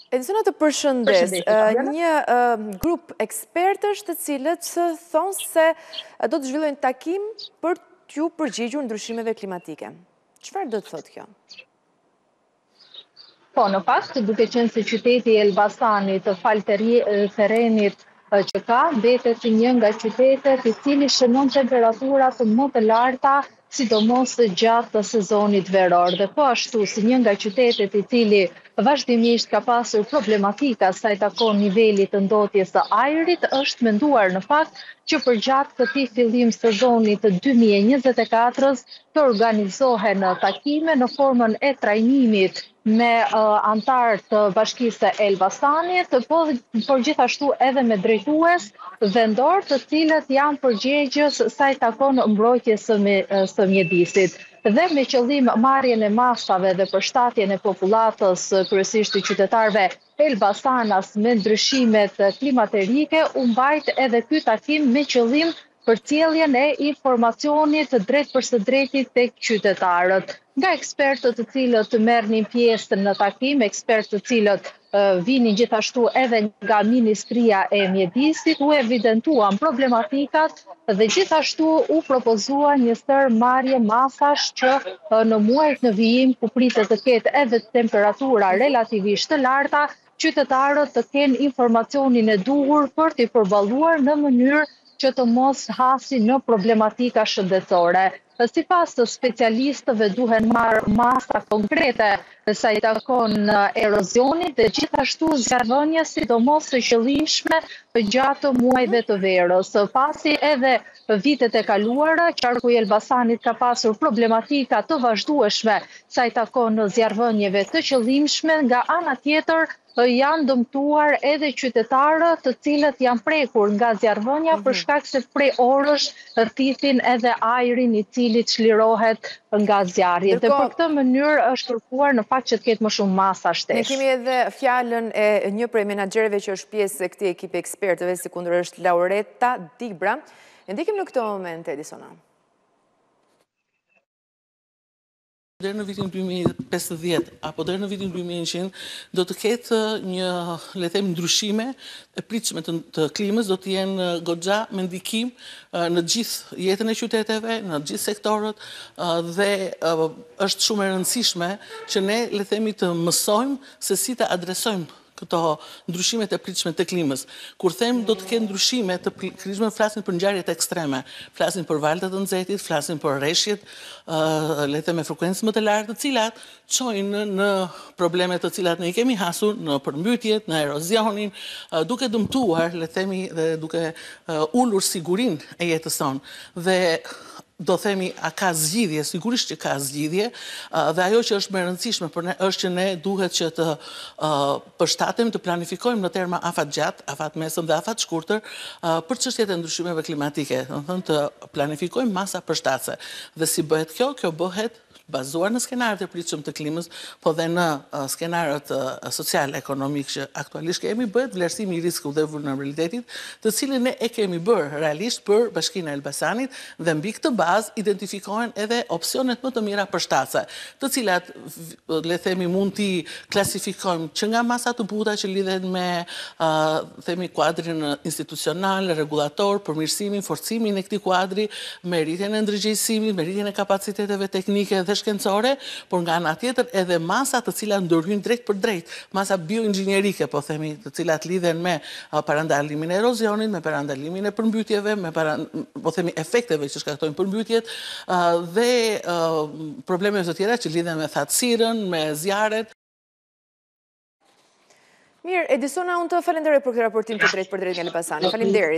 Edisona, të përshëndes, një grup ekspertësh të cilët thonë se do të zhvillojnë takim për t'ju përgjigjur ndryshimeve klimatike. Çfarë do të thotë kjo? Po, në fakt, duke qenë se qyteti i Elbasanit, Falterenit që ka, mbetet një nga qytetet i cili shënon temperaturat më të larta, sidomos gjatë sezonit veror. Dhe po ashtu, si një nga qytetet i cili vazhdimisht ka pasur problematika sa i takon nivelit të ndotjes së ajrit, është menduar në fakt që përgjatë këtij fillim sezonit të 2024-s të organizohen takime në formën e trajnimit me antarë të Bashkisë së Elbasanit, por gjithashtu edhe me drejtues vendor, të cilët janë përgjegjës sa i takon mbrojtjes së mjedisit. Dhe me qëllim marrjen e masave dhe përshtatjen e popullatës, kryesisht të qytetarëve elbasanas me ndryshimet klimaterike, u mbajt edhe ky takim me qëllim përcjelljen e informacionit drejt për së drejtit tek qytetarët. Nga ekspertët të cilët merrnin pjesë në takim, ekspertë të cilët vinin gjithashtu edhe nga Ministria e Mjedisit, u evidentuan problematikat dhe gjithashtu u propozua një stër marrje masash që në muajt në vijim, ku pritet të ketë edhe temperatura relativisht të larta, qytetarët të kenë informacionin e duhur për t'i përballuar në mënyrë që të mos hasin në problematika shëndetësore. Sipas të specialistëve duhen marrë masa konkrete sa i takon erozionit dhe gjithashtu zjarrvënie, sidomos të qëllimshme gjatë muajve të verës. Pasi edhe vitet e kaluara, qarku i Elbasanit ka pasur problematika të vazhdueshme sa i takon zjarrvënieve të qëllimshme, nga ana tjetër janë dëmtuar edhe qytetarët të cilët janë prekur nga zjarrvënia për shkak se prej orësh thithin edhe ajrin i cili çlirohet nga zjarri. Dhe për këtë mënyrë është kërkuar në fakt që të ketë më shumë masa shtesh. Ne kemi edhe fjalën e një prej menaxherëve që është pjesë e këtij ekipi ekspertëve, sikundër është Laureta Dibra. Ne ndikim në këtë moment, Edisona. Deri në vitin 2050 apo deri në vitin 2100 do të ketë një, le të them, ndryshime e pritshme të klimës, do të jenë goxha me ndikim në gjithë jetën e qyteteve, në gjithë sektorët, dhe është shumë e rëndësishme që ne, le të themi, të mësojmë se si të adresojmë këto ndryshimet e pritshme të klimës. Kur them do të ketë ndryshime të pritshme, flasin për ngjarjet ekstreme, flasin për valët të nxehtit, flasin për rreshjet, le të them, me frekuencë më të lartë, të cilat çojnë në probleme të cilat ne i kemi hasur, në përmbytjet, në erozionin, duke dëmtuar, le të themi, dhe duke ulur sigurinë e jetës sonë. Dhe do themi, a ka zgjidhje? Sigurisht që ka zgjidhje, dhe ajo që është më e rëndësishme për ne është që ne duhet që të përshtatemi, të planifikojmë në terma afat gjatë, afat mesëm dhe afat shkurtër për çështjet e ndryshimeve klimatike, do të thënë të planifikojmë masa përshtatëse. Dhe si bëhet kjo? Kjo bëhet bazuar në skenarët e pritshëm të klimës, po dhe në skenarët social-ekonomik që aktualisht kemi, bëhet vlerësimi i riskut dhe vulnerabilitetit, të cilin ne e kemi bërë realisht për Bashkinë e Elbasanit, dhe mbi këtë bazë identifikohen edhe opsionet më të mira përshtatëse, të cilat, le themi, mund t'i klasifikojmë që nga masa të buta që lidhen me, themi, kuadrin institucional, regulator, përmirësimin, forcimin e këtij kuadri, me rritjen e ndërgjegjësimit, me rritjen e kapaciteteve teknike dhe shkencore, por nga ana tjetër edhe masa të cilat ndërhyjnë drejt për drejt, masa bioinxhinierike, po themi, të cilat lidhen me parandalimin e erozionit, me parandalimin e përmbytjeve, me po themi efekteve që shkaktojnë përmbytjet, dhe probleme të tjera që lidhen me thatësirën, me zjarret. Mirë, Edisona, unë të falenderoj për këtë raportim të drejt për drejt nga Elbasani. Faleminderit.